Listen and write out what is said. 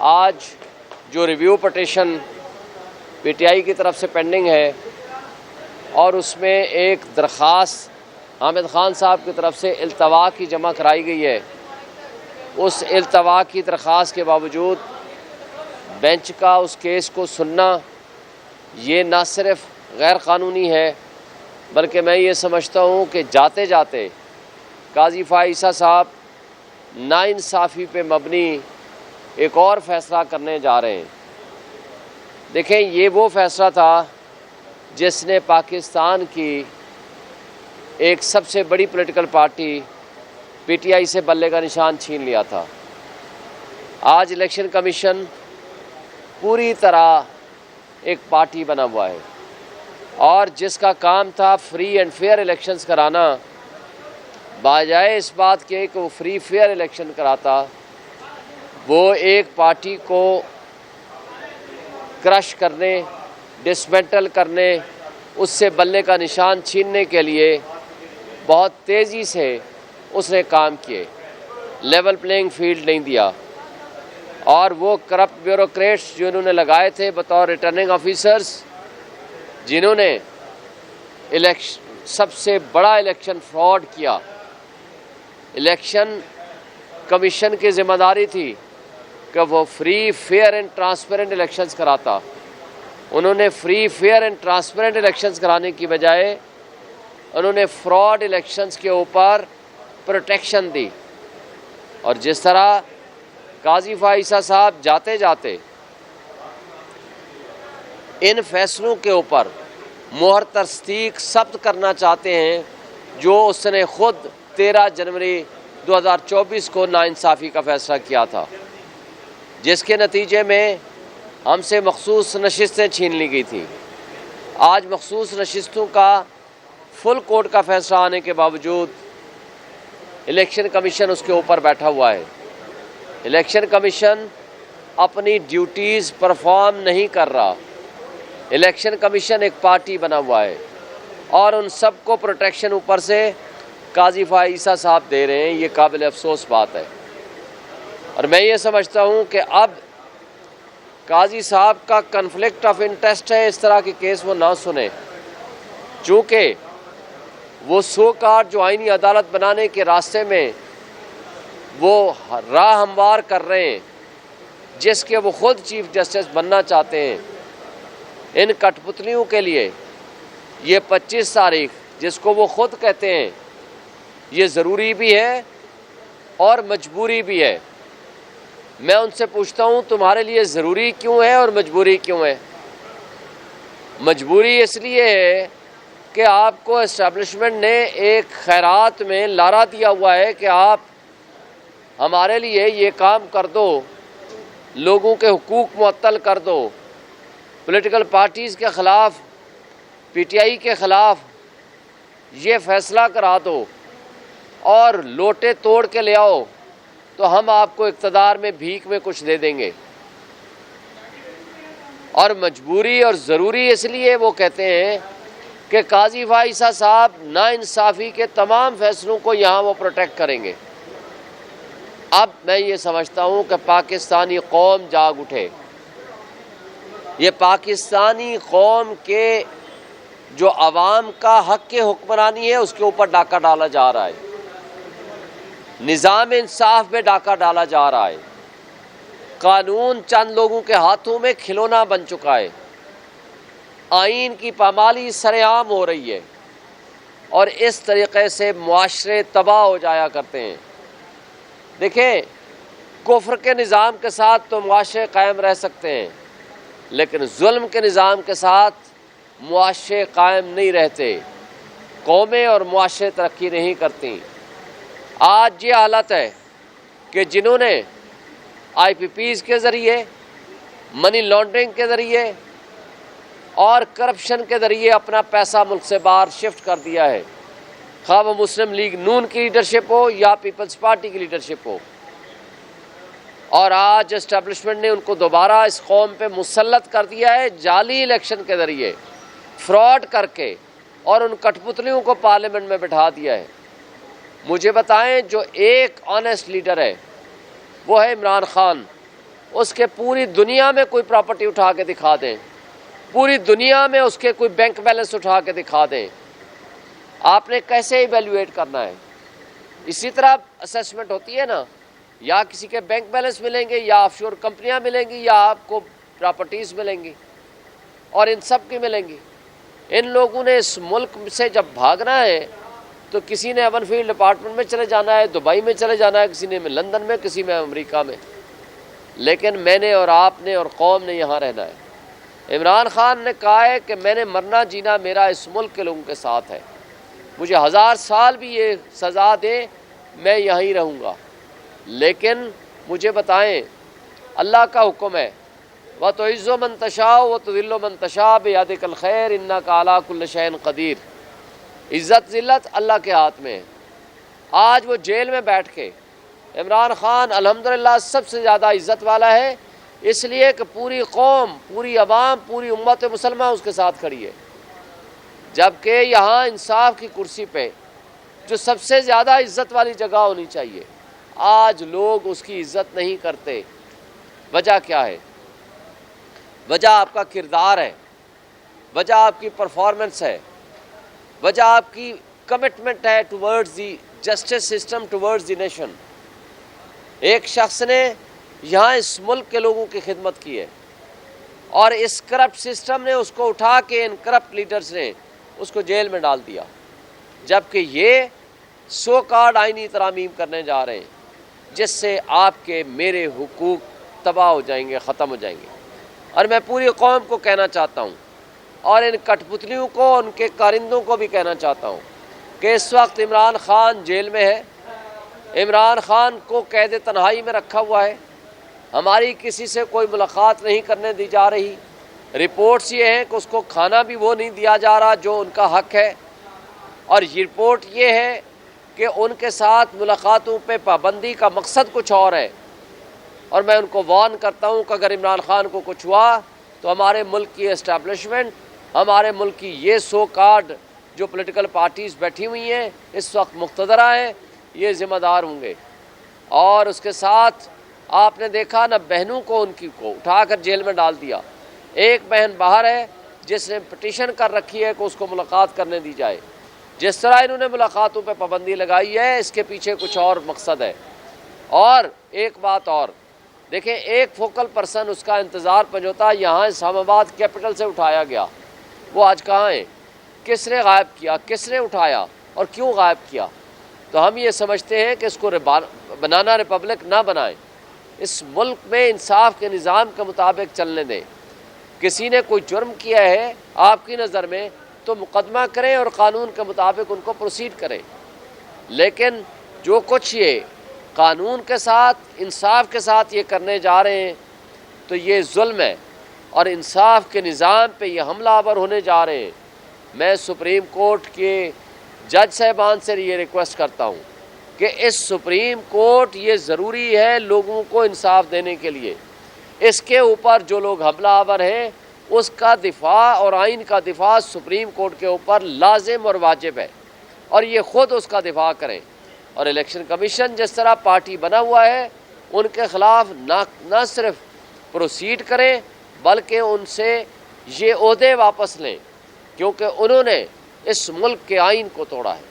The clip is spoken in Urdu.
آج جو review petition P T I کی طرف سے پینڈنگ ہے اور اس میں ایک درخواست حامد خان صاحب کی طرف سے التوا کی جمع کرائی گئی ہے، اس التوا کی درخواست کے باوجود بینچ کا اس کیس کو سننا یہ نہ صرف غیر قانونی ہے بلکہ میں یہ سمجھتا ہوں کہ جاتے جاتے قاضی فائز عیسیٰ صاحب ناانصافی پہ مبنی ایک اور فیصلہ کرنے جا رہے ہیں۔ دیکھیں، یہ وہ فیصلہ تھا جس نے پاکستان کی ایک سب سے بڑی political party P T I سے بلے کا نشان چھین لیا تھا۔ آج الیکشن کمیشن پوری طرح ایک پارٹی بنا ہوا ہے اور جس کا کام تھا فری اینڈ فیئر الیکشنز کرانا، بجائے اس بات کے کہ وہ فری فیئر الیکشن کراتا، وہ ایک پارٹی کو کرش کرنے، ڈسمنٹل کرنے، اس سے بلے کا نشان چھیننے کے لیے بہت تیزی سے اس نے کام کیے، لیول پلینگ فیلڈ نہیں دیا، اور وہ کرپٹ بیوروکریٹس جو انہوں نے لگائے تھے بطور ریٹرننگ آفیسرز، جنہوں نے سب سے بڑا الیکشن فراڈ کیا۔ الیکشن کمیشن کی ذمہ داری تھی کہ وہ free fair and transparent elections کراتا، انہوں نے free fair and transparent elections کرانے کی بجائے انہوں نے فراڈ الیکشنز کے اوپر پروٹیکشن دی، اور جس طرح قاضی فائز عیسیٰ صاحب جاتے جاتے ان فیصلوں کے اوپر مہر تصدیق ثبت کرنا چاہتے ہیں جو اس نے خود 13 جنوری 2024 کو ناانصافی کا فیصلہ کیا تھا، جس کے نتیجے میں ہم سے مخصوص نشستیں چھین لی گئی تھیں۔ آج مخصوص نشستوں کا فل کورٹ کا فیصلہ آنے کے باوجود الیکشن کمیشن اس کے اوپر بیٹھا ہوا ہے۔ الیکشن کمیشن اپنی ڈیوٹیز پرفارم نہیں کر رہا۔ الیکشن کمیشن ایک پارٹی بنا ہوا ہے اور ان سب کو پروٹیکشن اوپر سے قاضی فائز عیسیٰ صاحب دے رہے ہیں۔ یہ قابل افسوس بات ہے، اور میں یہ سمجھتا ہوں کہ اب قاضی صاحب کا کنفلکٹ آف انٹرسٹ ہے اس طرح کے کیس وہ نہ سنیں، چونکہ وہ سو کارڈ جو آئینی عدالت بنانے کے راستے میں وہ راہ ہموار کر رہے ہیں، جس کے وہ خود چیف جسٹس بننا چاہتے ہیں، ان کٹ پتلیوں کے لیے یہ 25 تاریخ جس کو وہ خود کہتے ہیں یہ ضروری بھی ہے اور مجبوری بھی ہے۔ میں ان سے پوچھتا ہوں تمہارے لیے ضروری کیوں ہے اور مجبوری کیوں ہے؟ مجبوری اس لیے ہے کہ آپ کو اسٹیبلشمنٹ نے ایک خیرات میں لارا دیا ہوا ہے کہ آپ ہمارے لیے یہ کام کر دو، لوگوں کے حقوق معطل کر دو، پولیٹیکل پارٹیز کے خلاف، پی ٹی آئی کے خلاف یہ فیصلہ کرا دو اور لوٹے توڑ کے لے آؤ تو ہم آپ کو اقتدار میں بھیک میں کچھ دے دیں گے۔ اور مجبوری اور ضروری اس لیے وہ کہتے ہیں کہ قاضی فائز عیسیٰ صاحب ناانصافی کے تمام فیصلوں کو یہاں وہ پروٹیکٹ کریں گے۔ اب میں یہ سمجھتا ہوں کہ پاکستانی قوم جاگ اٹھے، یہ پاکستانی قوم کے جو عوام کا حق کے حکمرانی ہے اس کے اوپر ڈاکہ ڈالا جا رہا ہے، نظام انصاف میں ڈاکہ ڈالا جا رہا ہے، قانون چند لوگوں کے ہاتھوں میں کھلونا بن چکا ہے، آئین کی پامالی سر عام ہو رہی ہے، اور اس طریقے سے معاشرے تباہ ہو جایا کرتے ہیں۔ دیکھیں، کفر کے نظام کے ساتھ تو معاشرے قائم رہ سکتے ہیں، لیکن ظلم کے نظام کے ساتھ معاشرے قائم نہیں رہتے، قومیں اور معاشرے ترقی نہیں کرتی۔ آج یہ حالت ہے کہ جنہوں نے آئی پی پیز کے ذریعے، منی لانڈرنگ کے ذریعے اور کرپشن کے ذریعے اپنا پیسہ ملک سے باہر شفٹ کر دیا ہے، خواہ وہ مسلم لیگ نون کی لیڈرشپ ہو یا پیپلز پارٹی کی لیڈرشپ ہو، اور آج اسٹیبلشمنٹ نے ان کو دوبارہ اس قوم پہ مسلط کر دیا ہے جعلی الیکشن کے ذریعے، فراڈ کر کے، اور ان کٹ پتلیوں کو پارلیمنٹ میں بٹھا دیا ہے۔ مجھے بتائیں، جو ایک آنیسٹ لیڈر ہے وہ ہے عمران خان، اس کے پوری دنیا میں کوئی پراپرٹی اٹھا کے دکھا دیں، پوری دنیا میں اس کے کوئی بینک بیلنس اٹھا کے دکھا دیں، آپ نے کیسے ایویلویٹ کرنا ہے؟ اسی طرح اسیسمنٹ ہوتی ہے نا، یا کسی کے بینک بیلنس ملیں گے، یا آف شور کمپنیاں ملیں گی، یا آپ کو پراپرٹیز ملیں گی، اور ان سب کی ملیں گی۔ ان لوگوں نے اس ملک سے جب بھاگنا ہے تو کسی نے ایون فیلڈ اپارٹمنٹ میں چلے جانا ہے، دبئی میں چلے جانا ہے، کسی نے لندن میں، کسی میں امریکہ میں، لیکن میں نے اور آپ نے اور قوم نے یہاں رہنا ہے۔ عمران خان نے کہا ہے کہ میں نے مرنا جینا میرا اس ملک کے لوگوں کے ساتھ ہے، مجھے 1000 سال بھی یہ سزا دیں میں یہیں رہوں گا، لیکن مجھے بتائیں اللہ کا حکم ہے وَتُعِزُّ مَن تَشَاءُ وَتُذِلُّ مَن تَشَاءُ بِيَدِكَ الْخَيْرُ إِنَّكَ عَلَىٰ كُلِّ شَيْءٍ قدیر۔ عزت ذلت اللہ کے ہاتھ میں ہے۔ آج وہ جیل میں بیٹھ کے عمران خان الحمدللہ سب سے زیادہ عزت والا ہے، اس لیے کہ پوری قوم، پوری عوام، پوری امت مسلمہ اس کے ساتھ کھڑی ہے، جبکہ یہاں انصاف کی کرسی پہ جو سب سے زیادہ عزت والی جگہ ہونی چاہیے، آج لوگ اس کی عزت نہیں کرتے۔ وجہ کیا ہے؟ وجہ آپ کا کردار ہے، وجہ آپ کی پرفارمنس ہے، وجہ آپ کی کمٹمنٹ ہے towards the justice system, towards the nation. ایک شخص نے یہاں اس ملک کے لوگوں کی خدمت کی ہے، اور اس کرپٹ سسٹم نے اس کو اٹھا کے، ان کرپٹ لیڈرز نے اس کو جیل میں ڈال دیا، جبکہ یہ سو کارڈ آئینی ترامیم کرنے جا رہے ہیں جس سے آپ کے میرے حقوق تباہ ہو جائیں گے، ختم ہو جائیں گے۔ اور میں پوری قوم کو کہنا چاہتا ہوں، اور ان کٹ پتلیوں کو، ان کے کارندوں کو بھی کہنا چاہتا ہوں کہ اس وقت عمران خان جیل میں ہے، عمران خان کو قید تنہائی میں رکھا ہوا ہے، ہماری کسی سے کوئی ملاقات نہیں کرنے دی جا رہی، رپورٹس یہ ہیں کہ اس کو کھانا بھی وہ نہیں دیا جا رہا جو ان کا حق ہے، اور یہ رپورٹ یہ ہے کہ ان کے ساتھ ملاقاتوں پہ پابندی کا مقصد کچھ اور ہے۔ اور میں ان کو وارن کرتا ہوں کہ اگر عمران خان کو کچھ ہوا تو ہمارے ملک کی اسٹیبلشمنٹ، ہمارے ملک کی یہ سو کارڈ جو پولیٹیکل پارٹیز بیٹھی ہوئی ہیں اس وقت مقتدرہ ہیں، یہ ذمہ دار ہوں گے۔ اور اس کے ساتھ آپ نے دیکھا نا، بہنوں کو ان کی کو اٹھا کر جیل میں ڈال دیا۔ ایک بہن باہر ہے جس نے پٹیشن کر رکھی ہے کہ اس کو ملاقات کرنے دی جائے۔ جس طرح انہوں نے ملاقاتوں پہ پابندی لگائی ہے، اس کے پیچھے کچھ اور مقصد ہے۔ اور ایک بات اور دیکھیں، ایک فوکل پرسن اس کا انتظار پنجوتا یہاں اسلام آباد کیپٹل سے اٹھایا گیا، وہ آج کہاں ہے؟ کس نے غائب کیا؟ کس نے اٹھایا اور کیوں غائب کیا؟ تو ہم یہ سمجھتے ہیں کہ اس کو بنانا ریپبلک نہ بنائیں، اس ملک میں انصاف کے نظام کے مطابق چلنے دیں۔ کسی نے کوئی جرم کیا ہے آپ کی نظر میں تو مقدمہ کریں اور قانون کے مطابق ان کو پروسیڈ کریں، لیکن جو کچھ یہ قانون کے ساتھ، انصاف کے ساتھ یہ کرنے جا رہے ہیں تو یہ ظلم ہے، اور انصاف کے نظام پہ یہ حملہ آور ہونے جا رہے ہیں۔ میں سپریم کورٹ کے جج صاحبان سے یہ ریکویسٹ کرتا ہوں کہ اس سپریم کورٹ یہ ضروری ہے لوگوں کو انصاف دینے کے لیے، اس کے اوپر جو لوگ حملہ آور ہیں اس کا دفاع اور آئین کا دفاع سپریم کورٹ کے اوپر لازم اور واجب ہے، اور یہ خود اس کا دفاع کریں۔ اور الیکشن کمیشن جس طرح پارٹی بنا ہوا ہے ان کے خلاف نہ صرف پروسیڈ کریں بلکہ ان سے یہ عہدے واپس لیں، کیونکہ انہوں نے اس ملک کے آئین کو توڑا ہے۔